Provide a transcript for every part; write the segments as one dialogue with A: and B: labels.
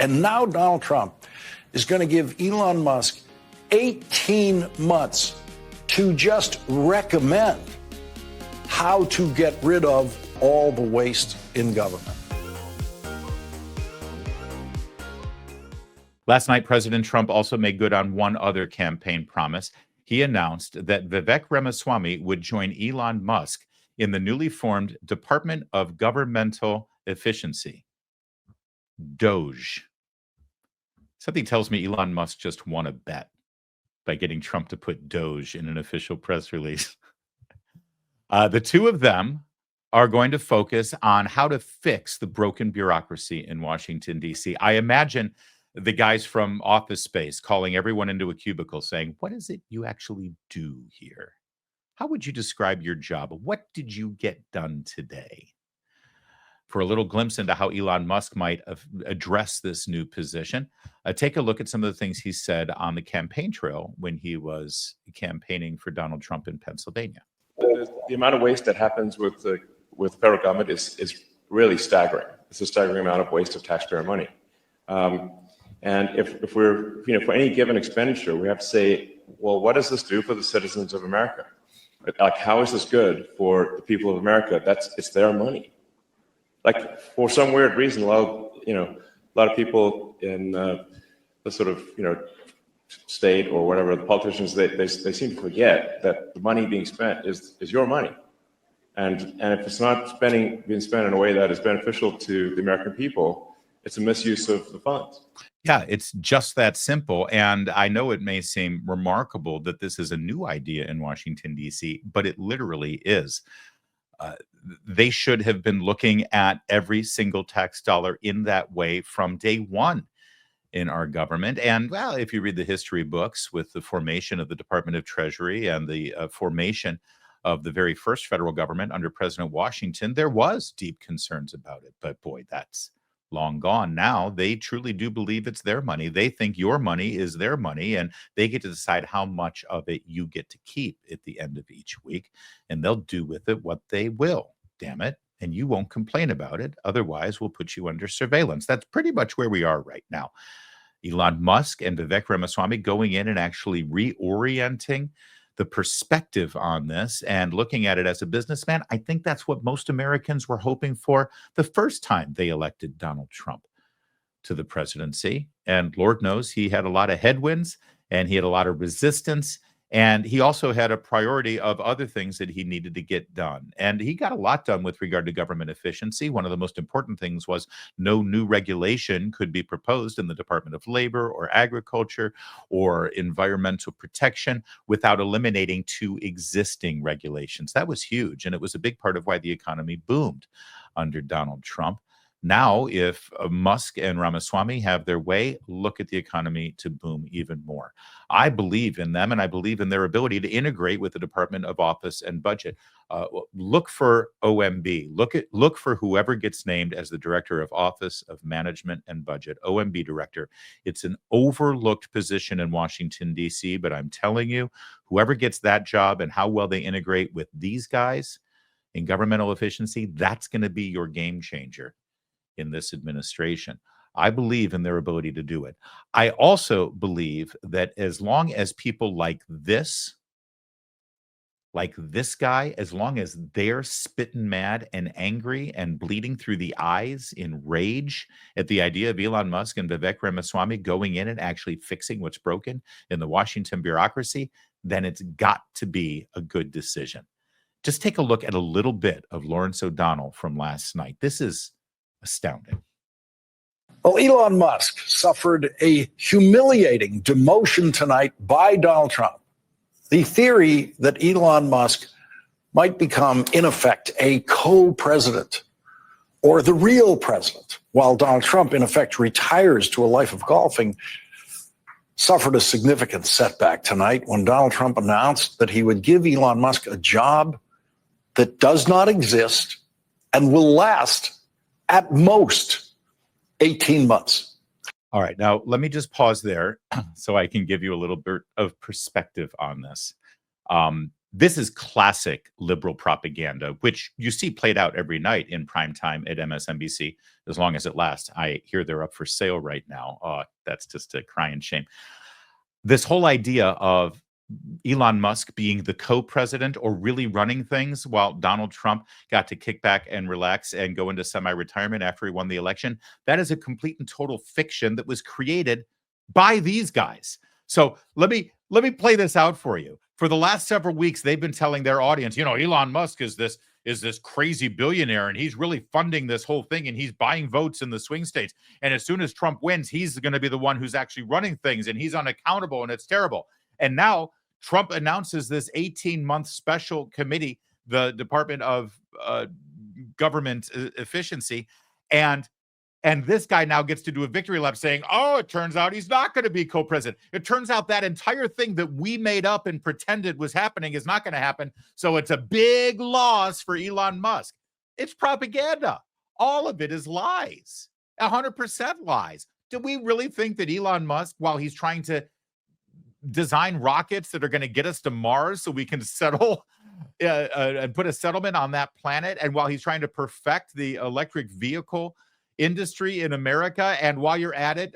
A: And now Donald Trump is going to give Elon Musk 18 months to just recommend how to get rid of all the waste in government.
B: Last night, President Trump also made good on one other campaign promise. He announced that Vivek Ramaswamy would join Elon Musk in the newly formed Department of Governmental Efficiency, DOGE. Something tells me Elon Musk just won a bet by getting Trump to put DOGE in an official press release. The two of them are going to focus on how to fix the broken bureaucracy in Washington, D.C. I imagine the guys from Office Space calling everyone into a cubicle saying, "What is it you actually do here? How would you describe your job? What did you get done today?" For a little glimpse into how Elon Musk might address this new position, take a look at some of the things he said on the campaign trail when he was campaigning for Donald Trump in Pennsylvania.
C: The amount of waste that happens with the federal government is really staggering. It's a staggering amount of waste of taxpayer money. And if we're, for any given expenditure, we have to say, well, what does this do for the citizens of America? Like, how is this good for the people of America? It's their money. Like, for some weird reason, a lot of people in the sort of, state or whatever, the politicians, they seem to forget that the money being spent is your money. And if it's not being spent in a way that is beneficial to the American people, it's a misuse of the funds.
B: Yeah, it's just that simple. And I know it may seem remarkable that this is a new idea in Washington, D.C., but it literally is. They should have been looking at every single tax dollar in that way from day one in our government. And, well, if you read the history books with the formation of the Department of Treasury and the formation of the very first federal government under President Washington, there was deep concerns about it. But boy, that's long gone now. They truly do believe it's their money. They think your money is their money, and they get to decide how much of it you get to keep at the end of each week. And they'll do with it what they will, damn it. And you won't complain about it. Otherwise, we'll put you under surveillance. That's pretty much where we are right now. Elon Musk and Vivek Ramaswamy going in and actually reorienting the perspective on this and looking at it as a businessman. I think that's what most Americans were hoping for the first time they elected Donald Trump to the presidency. And Lord knows he had a lot of headwinds and he had a lot of resistance. And he also had a priority of other things that he needed to get done. And he got a lot done with regard to government efficiency. One of the most important things was no new regulation could be proposed in the Department of Labor or Agriculture or Environmental Protection without eliminating two existing regulations. That was huge. And it was a big part of why the economy boomed under Donald Trump. Now, if Musk and Ramaswamy have their way, look at the economy to boom even more. I believe in them, and I believe in their ability to integrate with the Department of Office and Budget. Look for OMB. Look for whoever gets named as the Director of Office of Management and Budget, OMB Director. It's an overlooked position in Washington, D.C., but I'm telling you, whoever gets that job and how well they integrate with these guys in governmental efficiency, that's going to be your game changer in this administration. I believe in their ability to do it. I also believe that as long as people like this guy, as long as they're spitting mad and angry and bleeding through the eyes in rage at the idea of Elon Musk and Vivek Ramaswamy going in and actually fixing what's broken in the Washington bureaucracy, then it's got to be a good decision. Just take a look at a little bit of Lawrence O'Donnell from last night. This is astounding.
A: Well, Elon Musk suffered a humiliating demotion tonight by Donald Trump. The theory that Elon Musk might become, in effect, a co-president or the real president, while Donald Trump, in effect, retires to a life of golfing, suffered a significant setback tonight when Donald Trump announced that he would give Elon Musk a job that does not exist and will last at most 18 months.
B: All right. Now, let me just pause there so I can give you a little bit of perspective on this. This is classic liberal propaganda, which you see played out every night in prime time at MSNBC, as long as it lasts. I hear they're up for sale right now. That's just a crying shame. This whole idea of Elon Musk being the co-president or really running things while Donald Trump got to kick back and relax and go into semi-retirement after he won the election, that is a complete and total fiction that was created by these guys. So let me play this out for you. For the last several weeks, they've been telling their audience, Elon Musk is this crazy billionaire, and he's really funding this whole thing, and he's buying votes in the swing states. And as soon as Trump wins, he's going to be the one who's actually running things, and he's unaccountable, and it's terrible. And now Trump announces this 18-month special committee, the Department of Government Efficiency, and this guy now gets to do a victory lap saying, oh, it turns out he's not going to be co-president. It turns out that entire thing that we made up and pretended was happening is not going to happen. So it's a big loss for Elon Musk. It's propaganda. All of it is lies, 100% lies. Do we really think that Elon Musk, while he's trying to design rockets that are going to get us to Mars so we can settle and put a settlement on that planet, and while he's trying to perfect the electric vehicle industry in America, and while you're at it,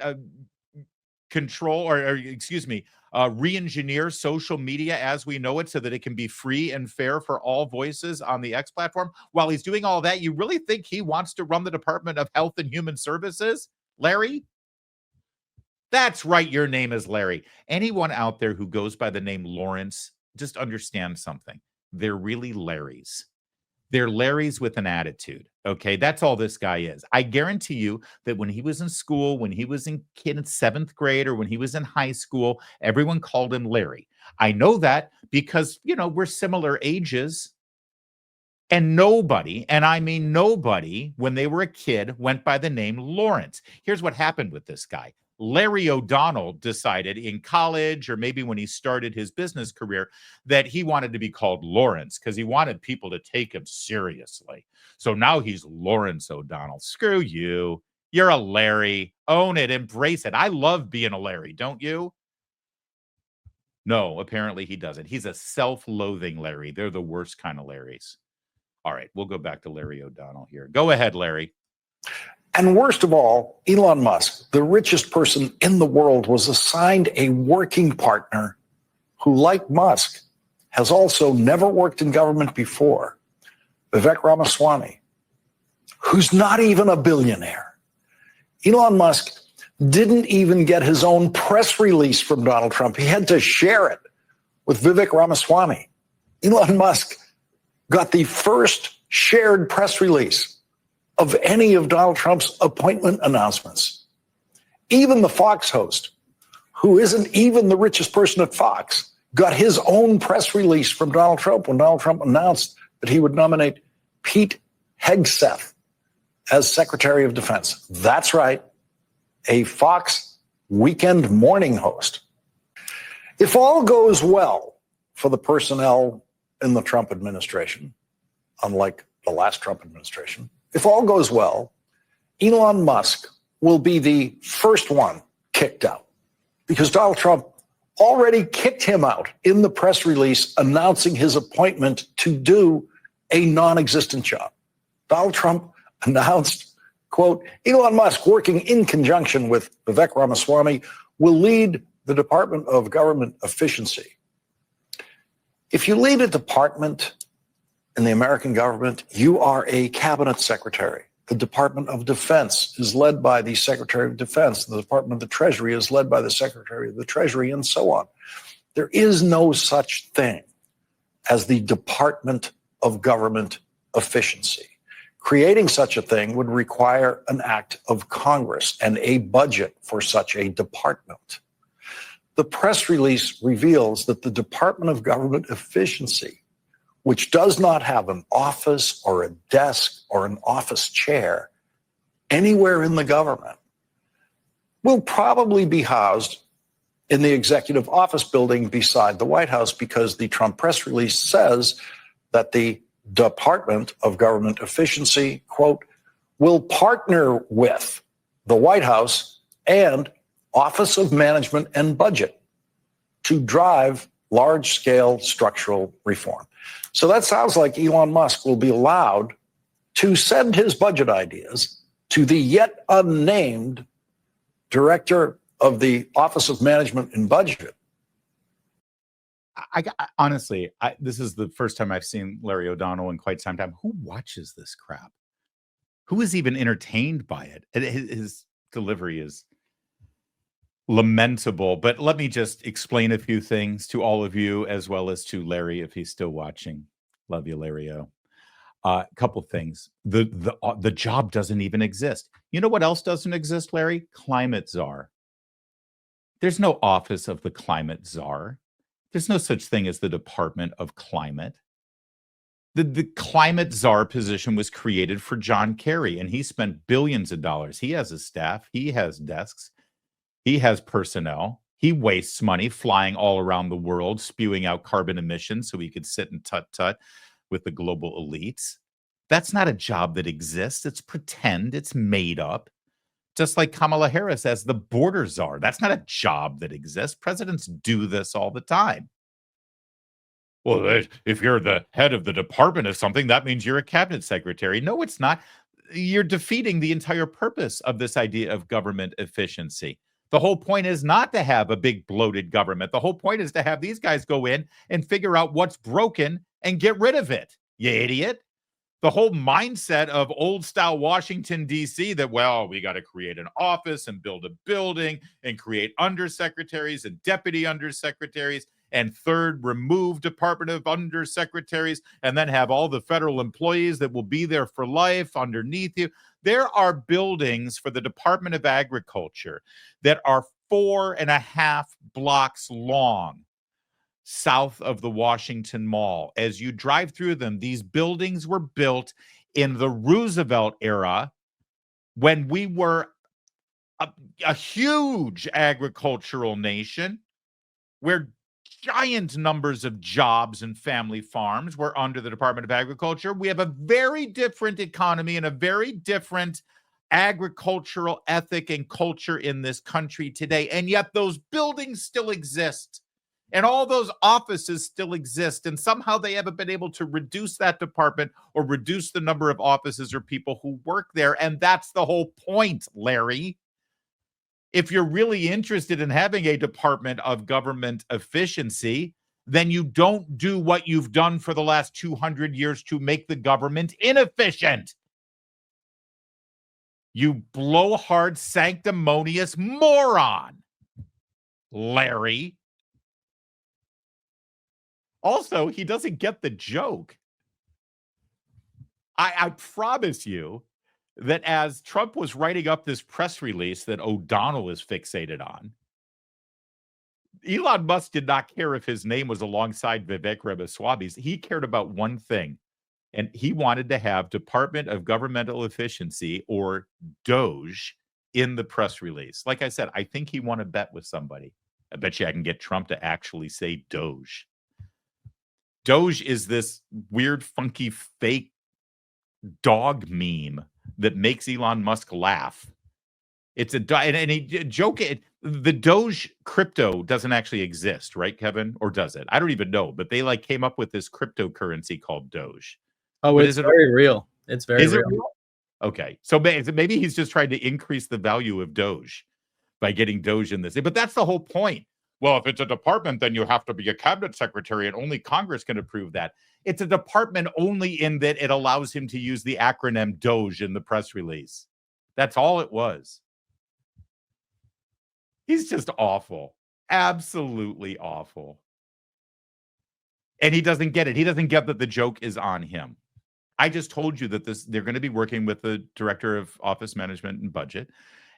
B: re-engineer social media as we know it so that it can be free and fair for all voices on the X platform? While he's doing all that, you really think he wants to run the Department of Health and Human Services, Larry? That's right, your name is Larry. Anyone out there who goes by the name Lawrence, just understand something. They're really Larrys. They're Larrys with an attitude, okay? That's all this guy is. I guarantee you that when he was in school, when he was in 7th grade, or when he was in high school, everyone called him Larry. I know that because, we're similar ages. And nobody, and I mean nobody, when they were a kid, went by the name Lawrence. Here's what happened with this guy. Larry O'Donnell decided in college, or maybe when he started his business career, that he wanted to be called Lawrence because he wanted people to take him seriously. So now he's Lawrence O'Donnell. Screw you. You're a Larry. Own it. Embrace it. I love being a Larry, don't you? No, apparently he doesn't. He's a self-loathing Larry. They're the worst kind of Larrys. All right, we'll go back to Larry O'Donnell here. Go ahead, Larry.
A: And worst of all, Elon Musk, the richest person in the world, was assigned a working partner who, like Musk, has also never worked in government before, Vivek Ramaswamy, who's not even a billionaire. Elon Musk didn't even get his own press release from Donald Trump. He had to share it with Vivek Ramaswamy. Elon Musk got the first shared press release of any of Donald Trump's appointment announcements. Even the Fox host, who isn't even the richest person at Fox, got his own press release from Donald Trump when Donald Trump announced that he would nominate Pete Hegseth as Secretary of Defense. That's right, a Fox weekend morning host. If all goes well for the personnel in the Trump administration, unlike the last Trump administration, if all goes well, Elon Musk will be the first one kicked out because Donald Trump already kicked him out in the press release announcing his appointment to do a non-existent job. Donald Trump announced, quote, Elon Musk, working in conjunction with Vivek Ramaswamy, will lead the Department of Government Efficiency. If you lead a department in the American government, you are a cabinet secretary. The Department of Defense is led by the Secretary of Defense. The Department of the Treasury is led by the Secretary of the Treasury, and so on. There is no such thing as the Department of Government Efficiency. Creating such a thing would require an act of Congress and a budget for such a department. The press release reveals that the Department of Government Efficiency, which does not have an office or a desk or an office chair anywhere in the government, will probably be housed in the executive office building beside the White House, because the Trump press release says that the Department of Government Efficiency, quote, will partner with the White House and Office of Management and Budget to drive large-scale structural reform. So that sounds like Elon Musk will be allowed to send his budget ideas to the yet unnamed director of the Office of Management and Budget.
B: Honestly, this is the first time I've seen Larry O'Donnell in quite some time. Who watches this crap? Who is even entertained by it? His delivery is lamentable. But let me just explain a few things to all of you, as well as to Larry, if he's still watching. Love you, Larry O. A couple things. The job doesn't even exist. You know what else doesn't exist, Larry? Climate czar. There's no office of the climate czar. There's no such thing as the Department of Climate. The climate czar position was created for John Kerry, and he spent billions of dollars. He has a staff. He has desks. He has personnel. He wastes money flying all around the world, spewing out carbon emissions so he could sit and tut-tut with the global elites. That's not a job that exists. It's pretend. It's made up. Just like Kamala Harris as the border czar. That's not a job that exists. Presidents do this all the time. Well, if you're the head of the department of something, that means you're a cabinet secretary. No, it's not. You're defeating the entire purpose of this idea of government efficiency. The whole point is not to have a big bloated government. The whole point is to have these guys go in and figure out what's broken and get rid of it, you idiot. The whole mindset of old style Washington, D.C. that, well, we got to create an office and build a building and create undersecretaries and deputy undersecretaries and third remove Department of Undersecretaries and then have all the federal employees that will be there for life underneath you. There are buildings for the Department of Agriculture that are 4.5 blocks long south of the Washington Mall. As you drive through them, these buildings were built in the Roosevelt era when we were a huge agricultural nation where giant numbers of jobs and family farms were under the Department of Agriculture. We have a very different economy and a very different agricultural ethic and culture in this country today. And yet those buildings still exist. And all those offices still exist. And somehow they haven't been able to reduce that department or reduce the number of offices or people who work there. And that's the whole point, Larry. If you're really interested in having a Department of Government Efficiency, then you don't do what you've done for the last 200 years to make the government inefficient. You blowhard, sanctimonious moron, Larry. Also, he doesn't get the joke. I promise you that as Trump was writing up this press release that O'Donnell is fixated on, Elon Musk did not care if his name was alongside Vivek Ramaswamy's. He cared about one thing, and he wanted to have Department of Governmental Efficiency, or DOGE, in the press release. Like I said, I think he won a bet with somebody. I bet you I can get Trump to actually say DOGE. DOGE is this weird, funky, fake dog meme that makes Elon Musk laugh. It's and he joke it. The Doge crypto doesn't actually exist, right, Kevin? Or does it? I don't even know. But they came up with this cryptocurrency called Doge.
D: Oh, but it's very real. It's very real.
B: Okay, so maybe he's just trying to increase the value of Doge by getting Doge in this. But that's the whole point. Well, if it's a department, then you have to be a cabinet secretary, and only Congress can approve that. It's a department only in that it allows him to use the acronym DOGE in the press release. That's all it was. He's just awful. Absolutely awful. And he doesn't get it. He doesn't get that the joke is on him. I just told you that they're going to be working with the Director of Office Management and Budget,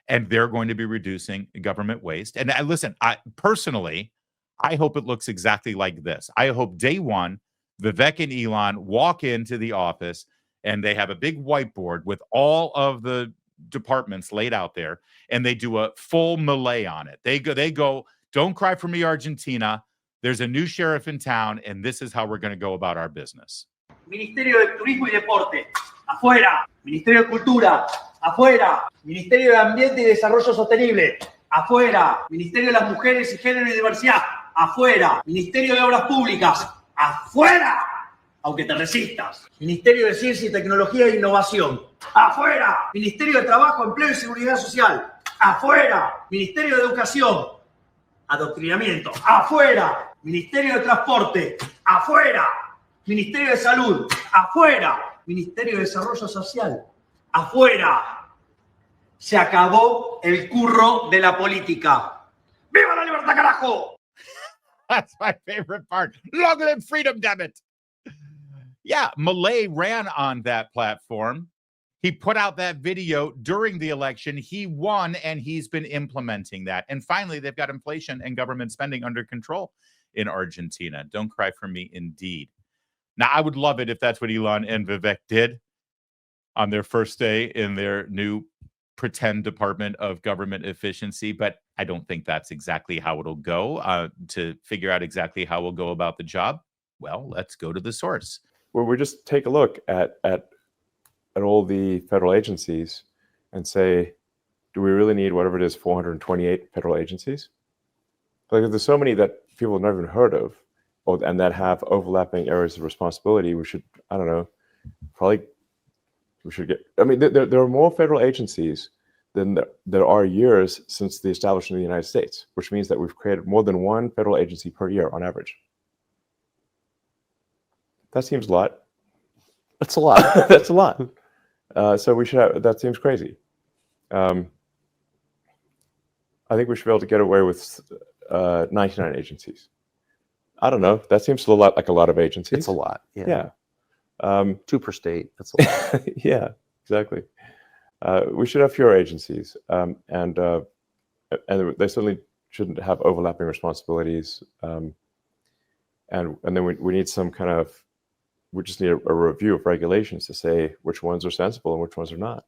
B: and they're going to be reducing government waste. And listen, personally, I hope it looks exactly like this. I hope day one, Vivek and Elon walk into the office and they have a big whiteboard with all of the departments laid out there, and they do a full melee on it. They go, don't cry for me, Argentina. There's a new sheriff in town, and this is how we're going to go about our business.
E: Ministerio de Turismo y Deporte, afuera. Ministerio de Cultura, afuera. Ministerio de Ambiente y Desarrollo Sostenible, afuera. Ministerio de las Mujeres y Género y Diversidad, afuera. Ministerio de Obras Públicas, afuera. Aunque te resistas. Ministerio de Ciencia y Tecnología e Innovación, afuera. Ministerio de Trabajo, Empleo y Seguridad Social, afuera. Ministerio de Educación, adoctrinamiento, afuera. Ministerio de Transporte, afuera. Ministerio de Salud, afuera. Ministerio de Desarrollo Social, afuera. Se acabó el curro de la política. ¡Viva la libertad, carajo!
B: That's my favorite part. Long live freedom, damn it. Yeah, Milei ran on that platform. He put out that video during the election. He won, and he's been implementing that. And finally, they've got inflation and government spending under control in Argentina. Don't cry for me, indeed. Now, I would love it if that's what Elon and Vivek did on their first day in their new pretend Department of Government Efficiency, but I don't think that's exactly how it'll go. To figure out exactly how we'll go about the job, well, let's go to the source.
F: Well, we just take a look at all the federal agencies and say, do we really need whatever it is, 428 federal agencies? Like, there's so many that people have never even heard of, and that have overlapping areas of responsibility. We should, I don't know, we should get. I mean, there are more federal agencies than there are years since the establishment of the United States, which means that we've created more than one federal agency per year on average. That seems a lot.
G: That's a lot.
F: That's a lot. So we should have, that seems crazy. I think we should be able to get away with 99 agencies. I don't know. That seems a lot like a lot of agencies.
G: It's a lot.
F: Yeah.
G: 2 per state. That's a lot.
F: Yeah, exactly. We should have fewer agencies, and they certainly shouldn't have overlapping responsibilities. And then we need some kind of, we just need a review of regulations to say which ones are sensible and which ones are not.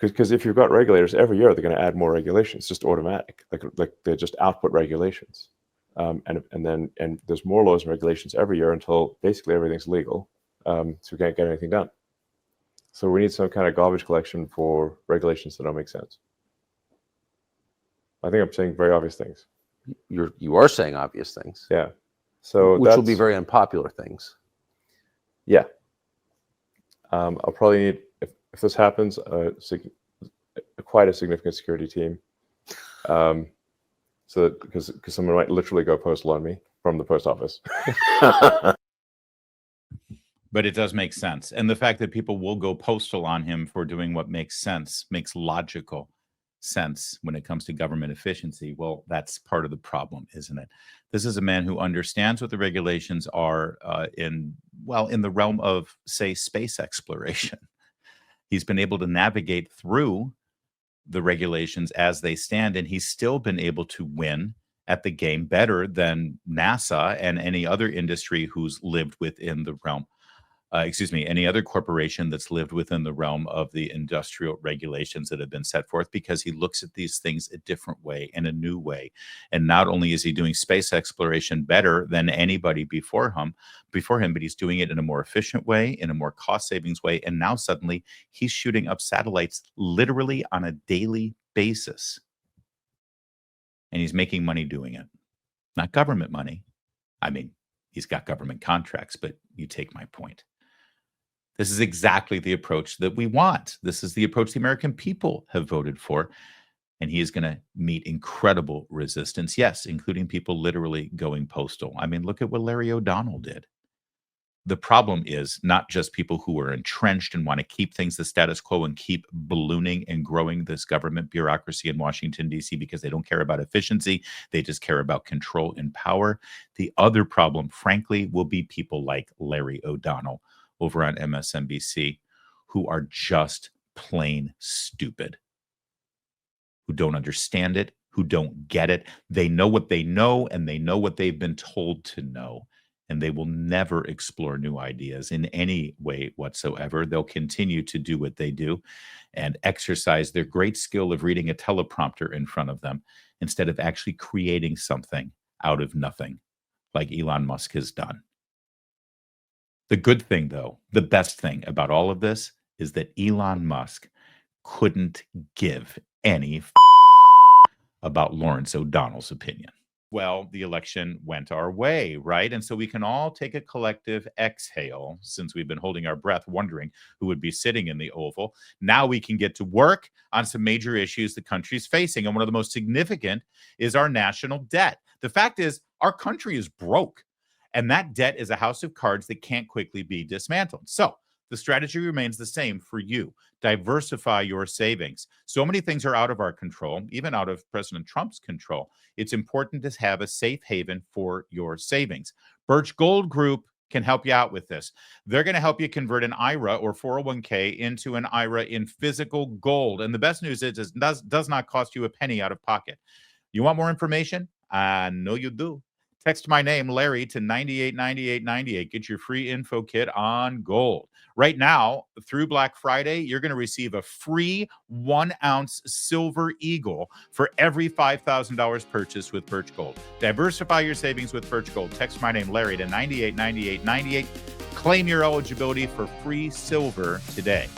F: Because if you've got regulators every year, they're going to add more regulations, just automatic, like they just output regulations. And there's more laws and regulations every year until basically everything's legal, so we can't get anything done. So we need some kind of garbage collection for regulations that don't make sense. I think I'm saying very obvious things.
G: You are saying obvious things.
F: Yeah. So
G: which will be very unpopular things.
F: Yeah. I'll probably need, if this happens, quite a significant security team. So that, because someone might literally go postal on me from the post office.
B: But it does make sense. And the fact that people will go postal on him for doing what makes sense, makes logical sense when it comes to government efficiency. Well, that's part of the problem, isn't it? This is a man who understands what the regulations are in the realm of, say, space exploration. He's been able to navigate through the regulations as they stand, and he's still been able to win at the game better than NASA and any other industry who's lived within the realm. Any other corporation that's lived within the realm of the industrial regulations that have been set forth, because he looks at these things a different way, in a new way. And not only is he doing space exploration better than anybody before him, but he's doing it in a more efficient way, in a more cost savings way. And now suddenly he's shooting up satellites literally on a daily basis. And he's making money doing it. Not government money. I mean, he's got government contracts, but you take my point. This is exactly the approach that we want. This is the approach the American people have voted for. And he is going to meet incredible resistance. Yes, including people literally going postal. I mean, look at what Larry O'Donnell did. The problem is not just people who are entrenched and want to keep things the status quo and keep ballooning and growing this government bureaucracy in Washington, D.C., because they don't care about efficiency. They just care about control and power. The other problem, frankly, will be people like Larry O'Donnell over on MSNBC, who are just plain stupid, who don't understand it, who don't get it. They know what they know, and they know what they've been told to know. And they will never explore new ideas in any way whatsoever. They'll continue to do what they do and exercise their great skill of reading a teleprompter in front of them instead of actually creating something out of nothing, like Elon Musk has done. The good thing, though, the best thing about all of this is that Elon Musk couldn't give any about Lawrence O'Donnell's opinion. Well, the election went our way, right? And so we can all take a collective exhale since we've been holding our breath, wondering who would be sitting in the Oval. Now we can get to work on some major issues the country's facing. And one of the most significant is our national debt. The fact is, our country is broke, and that debt is a house of cards that can't quickly be dismantled. So the strategy remains the same for you. Diversify your savings. So many things are out of our control, even out of President Trump's control. It's important to have a safe haven for your savings. Birch Gold Group can help you out with this. They're going to help you convert an IRA or 401k into an IRA in physical gold. And the best news is it does not cost you a penny out of pocket. You want more information? I know you do. Text my name, Larry, to 989898. Get your free info kit on gold. Right now, through Black Friday, you're going to receive a free 1-ounce silver eagle for every $5,000 purchased with Birch Gold. Diversify your savings with Birch Gold. Text my name, Larry, to 989898. Claim your eligibility for free silver today.